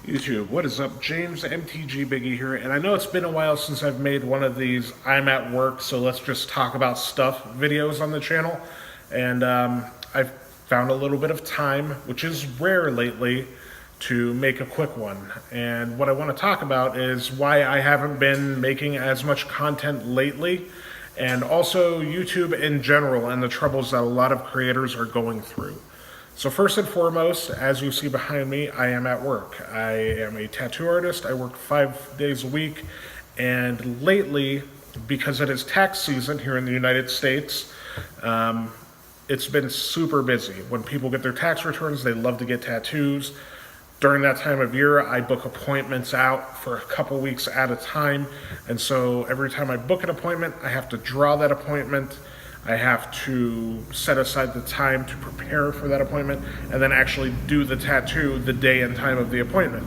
YouTube, what is up? James MTG Biggie here, and I know it's been a while since I've made one of these I'm at work, so let's just talk about stuff videos on the channel. And I've found a little bit of time, which is rare lately, to make a quick one. And what I want to talk about is why I haven't been making as much content lately, and also YouTube in general and the troubles that a lot of creators are going through. So first and foremost, as you see behind me, I am at work. I am a tattoo artist. I work 5 days a week. And lately, because it is tax season here in the United States, it's been super busy. When people get their tax returns, they love to get tattoos. During that time of year, I book appointments out for a couple weeks at a time. And so every time I book an appointment, I have to draw that appointment. I have to set aside the time to prepare for that appointment and then actually do the tattoo the day and time of the appointment.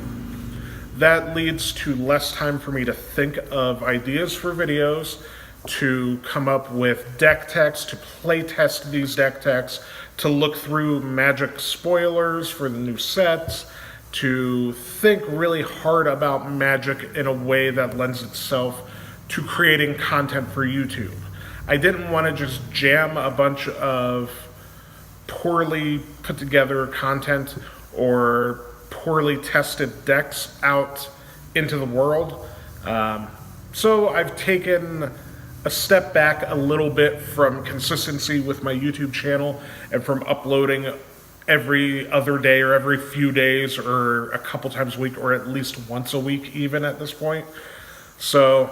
That leads to less time for me to think of ideas for videos, to come up with deck techs, to play test these deck techs, to look through Magic spoilers for the new sets, to think really hard about Magic in a way that lends itself to creating content for YouTube. I didn't want to just jam a bunch of poorly put together content or poorly tested decks out into the world. So I've taken a step back a little bit from consistency with my YouTube channel and from uploading every other day or every few days or a couple times a week or at least once a week even at this point. So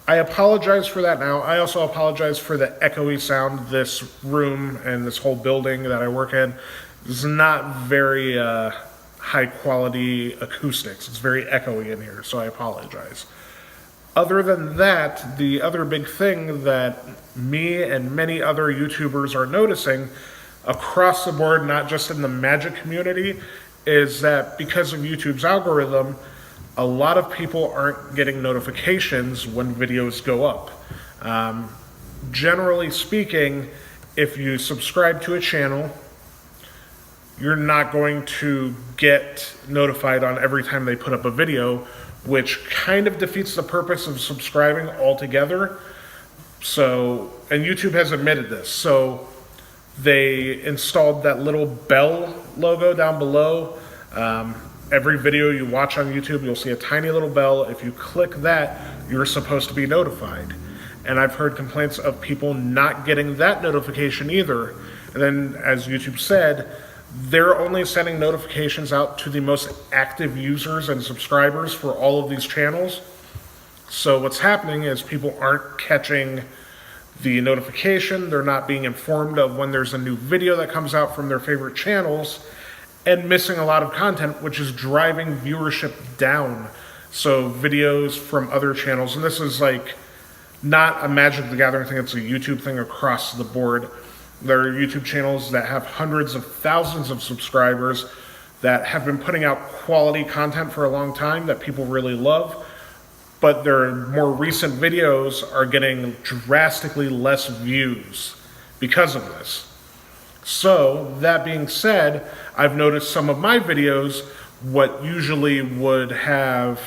I apologize for that now. I also apologize for the echoey sound. This room and this whole building that I work in is not very high quality acoustics. It's very echoey in here, so I apologize. Other than that, the other big thing that me and many other YouTubers are noticing across the board, not just in the Magic community, is that because of YouTube's algorithm, a lot of people aren't getting notifications when videos go up. Generally speaking, if you subscribe to a channel, you're not going to get notified on every time they put up a video, which kind of defeats the purpose of subscribing altogether. So, and YouTube has admitted this. So they installed that little bell logo down below. Every video you watch on YouTube, you'll see a tiny little bell. If you click that, you're supposed to be notified. And I've heard complaints of people not getting that notification either. And then, as YouTube said, they're only sending notifications out to the most active users and subscribers for all of these channels. So what's happening is people aren't catching the notification. They're not being informed of when there's a new video that comes out from their favorite channels, and missing a lot of content, which is driving viewership down. So videos from other channels, and this is like not a Magic the Gathering thing, it's a YouTube thing across the board. There are YouTube channels that have hundreds of thousands of subscribers that have been putting out quality content for a long time that people really love, but their more recent videos are getting drastically less views because of this. So, that being said, I've noticed some of my videos, what usually would have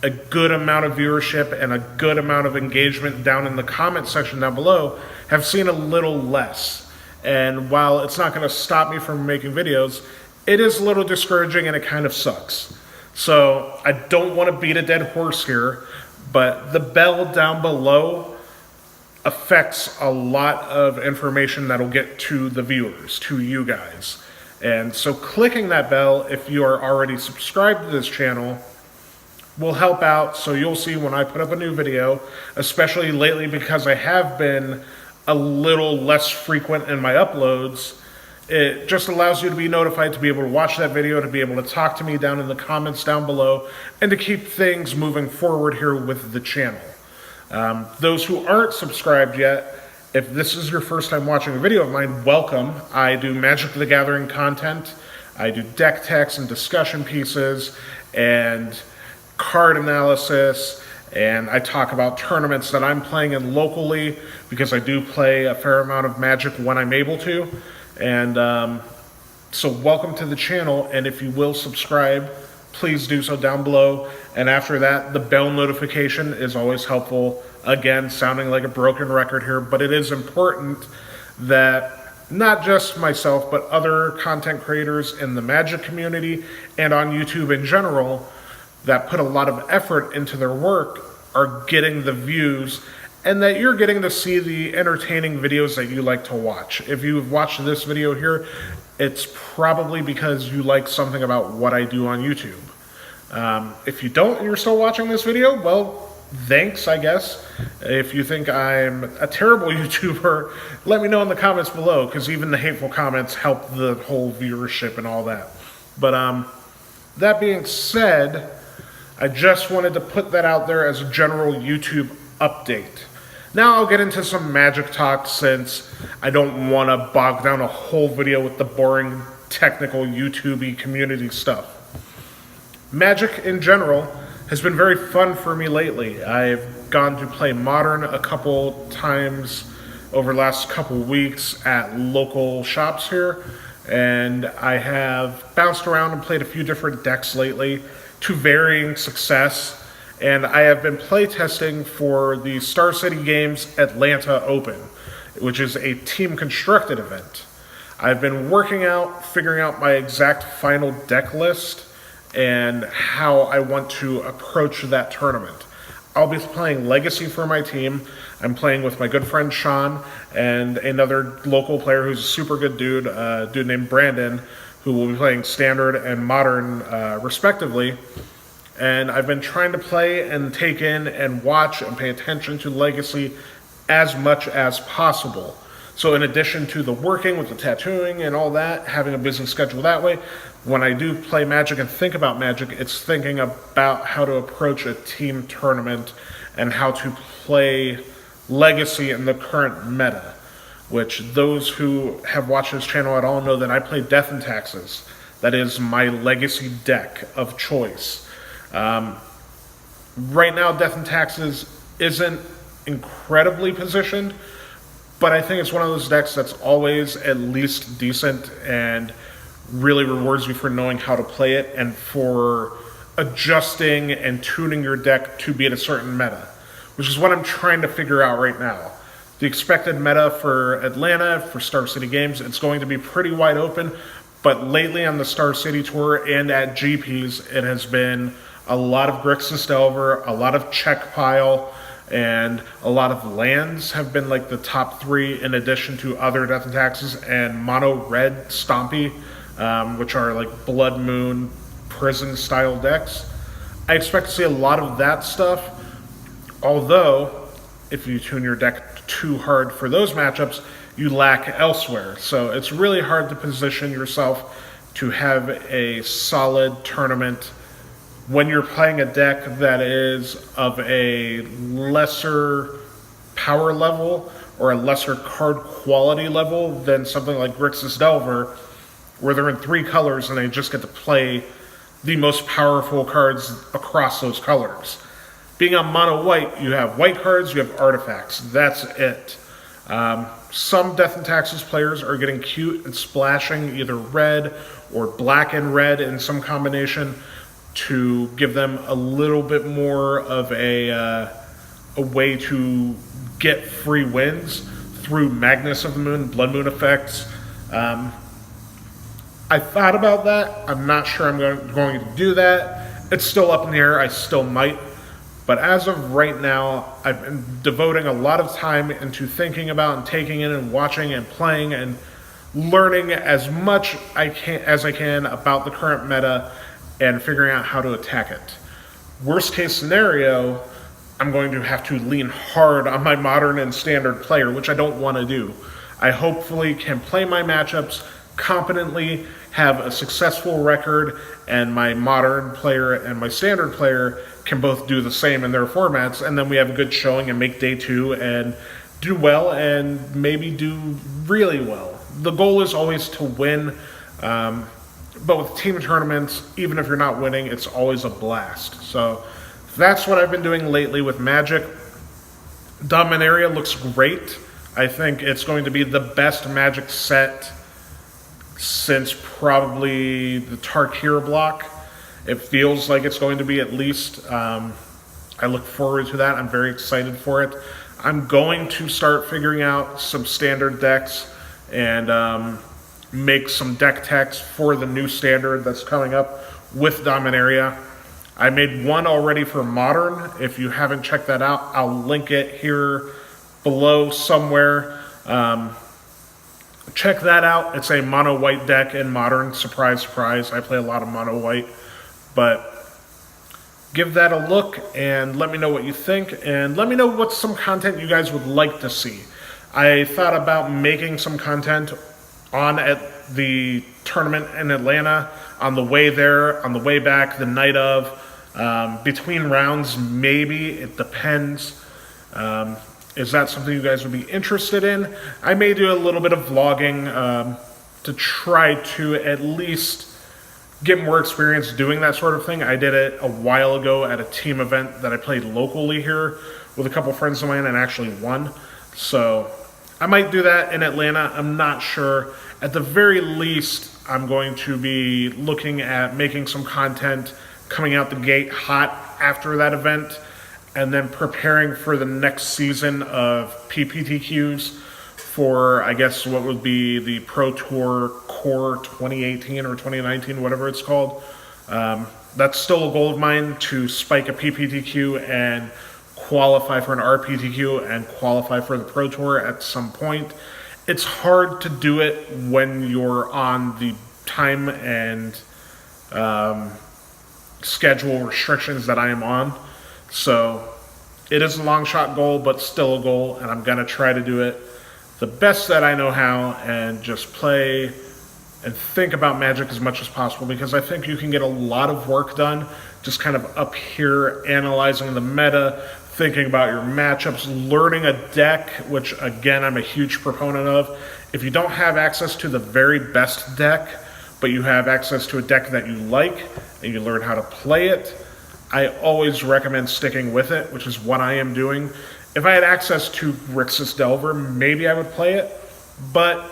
a good amount of viewership and a good amount of engagement down in the comment section down below, have seen a little less. And while it's not going to stop me from making videos, it is a little discouraging and it kind of sucks. So, I don't want to beat a dead horse here, but the bell down below affects a lot of information that'll get to the viewers, to you guys. And so clicking that bell, if you are already subscribed to this channel, will help out. So you'll see when I put up a new video, especially lately because I have been a little less frequent in my uploads, it just allows you to be notified, to be able to watch that video, to be able to talk to me down in the comments down below, and to keep things moving forward here with the channel. Those who aren't subscribed yet, if this is your first time watching a video of mine, welcome. I do Magic the Gathering content. I do deck techs and discussion pieces and card analysis, and I talk about tournaments that I'm playing in locally because I do play a fair amount of Magic when I'm able to. And so welcome to the channel, and if you will subscribe, please do so down below. And after that, the bell notification is always helpful. Again, sounding like a broken record here, but it is important that not just myself, but other content creators in the Magic community and on YouTube in general that put a lot of effort into their work are getting the views, and that you're getting to see the entertaining videos that you like to watch. If you've watched this video here, it's probably because you like something about what I do on YouTube. If you don't and you're still watching this video, well, thanks, I guess. If you think I'm a terrible YouTuber, let me know in the comments below, because even the hateful comments help the whole viewership and all that. But that being said, I just wanted to put that out there as a general YouTube update. Now I'll get into some Magic talk, since I don't want to bog down a whole video with the boring technical YouTube-y community stuff. Magic in general has been very fun for me lately. I've gone to play Modern a couple times over the last couple weeks at local shops here, and I have bounced around and played a few different decks lately to varying success, and I have been playtesting for the Star City Games Atlanta Open, which is a team constructed event. I've been figuring out my exact final deck list and how I want to approach that tournament. I'll be playing Legacy for my team. I'm playing with my good friend Sean and another local player who's a super good dude, a dude named Brandon, who will be playing Standard and Modern respectively. And I've been trying to play and take in and watch and pay attention to Legacy as much as possible. So in addition to the working with the tattooing and all that, having a busy schedule that way, when I do play Magic and think about Magic, it's thinking about how to approach a team tournament and how to play Legacy in the current meta, which those who have watched this channel at all know that I play Death and Taxes. That is my Legacy deck of choice. Right now, Death and Taxes isn't incredibly positioned, but I think it's one of those decks that's always at least decent and really rewards you for knowing how to play it and for adjusting and tuning your deck to be at a certain meta, which is what I'm trying to figure out right now. The expected meta for Atlanta, for Star City Games, it's going to be pretty wide open, but lately on the Star City Tour and at GPs, it has been a lot of Grixis Delver, a lot of Check Pile, and a lot of lands have been like the top three, in addition to other Death and Taxes and mono red Stompy, which are like Blood Moon, Prison style decks. I expect to see a lot of that stuff, although if you tune your deck too hard for those matchups, you lack elsewhere. So it's really hard to position yourself to have a solid tournament when you're playing a deck that is of a lesser power level or a lesser card quality level than something like Grixis Delver, where they're in 3 colors and they just get to play the most powerful cards across those colors. Being on mono white, you have white cards, you have artifacts. That's it. Some Death and Taxes players are getting cute and splashing either red or black and red in some combination to give them a little bit more of a way to get free wins through Magnus of the Moon, Blood Moon effects. I thought about that. I'm not sure I'm going to do that. It's still up in the air. I still might. But as of right now, I've been devoting a lot of time into thinking about and taking in and watching and playing and learning as much as I can about the current meta and figuring out how to attack it. Worst case scenario, I'm going to have to lean hard on my Modern and Standard player, which I don't want to do. I hopefully can play my matchups competently, have a successful record, and my Modern player and my Standard player can both do the same in their formats, and then we have a good showing and make day 2 and do well and maybe do really well. The goal is always to win, but with team tournaments, even if you're not winning, it's always a blast. So that's what I've been doing lately with Magic. Dominaria looks great. I think it's going to be the best Magic set since probably the Tarkir block. It feels like it's going to be, at least. I look forward to that. I'm very excited for it. I'm going to start figuring out some standard decks and make some deck techs for the new standard that's coming up with Dominaria. I made one already for Modern. If you haven't checked that out, I'll link it here below somewhere. Check that out. It's a mono white deck in Modern. Surprise, surprise. I play a lot of mono white. But give that a look and let me know what you think. And let me know what some content you guys would like to see. I thought about making some content on at the tournament in Atlanta, on the way there, on the way back, the night of, between rounds, maybe. It depends. Is that something you guys would be interested in? I may do a little bit of vlogging to try to at least get more experience doing that sort of thing. I did it a while ago at a team event that I played locally here with a couple friends of mine and actually won. So I might do that in Atlanta. I'm not sure. At the very least, I'm going to be looking at making some content coming out the gate hot after that event, and then preparing for the next season of PPTQs for, I guess, what would be the Pro Tour Core 2018 or 2019, whatever it's called. That's still a goal of mine, to spike a PPTQ and qualify for an RPTQ and qualify for the Pro Tour at some point. It's hard to do it when you're on the time and schedule restrictions that I am on. So it is a long shot goal, but still a goal, and I'm gonna try to do it the best that I know how and just play and think about Magic as much as possible, because I think you can get a lot of work done just kind of up here analyzing the meta, thinking about your matchups, learning a deck, which again I'm a huge proponent of. If you don't have access to the very best deck, but you have access to a deck that you like and you learn how to play it, I always recommend sticking with it, which is what I am doing. If I had access to Grixis Delver, maybe I would play it, but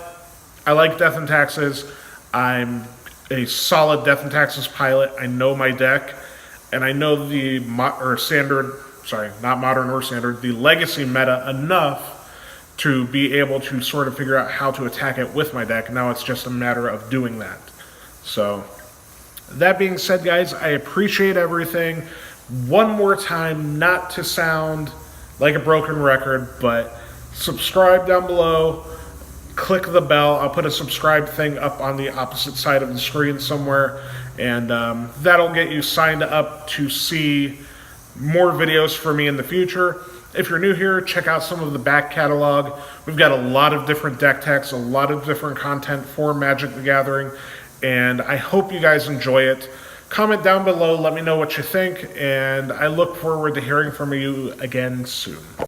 I like Death and Taxes. I'm a solid Death and Taxes pilot. I know my deck, and I know the not modern or standard, the legacy meta enough to be able to sort of figure out how to attack it with my deck. Now it's just a matter of doing that. So that being said, guys, I appreciate everything. One more time, not to sound like a broken record, but subscribe down below, click the bell. I'll put a subscribe thing up on the opposite side of the screen somewhere, and that'll get you signed up to see more videos from me in the future. If you're new here, check out some of the back catalog. We've got a lot of different deck techs, a lot of different content for Magic the Gathering, and I hope you guys enjoy it. Comment down below, let me know what you think, and I look forward to hearing from you again soon.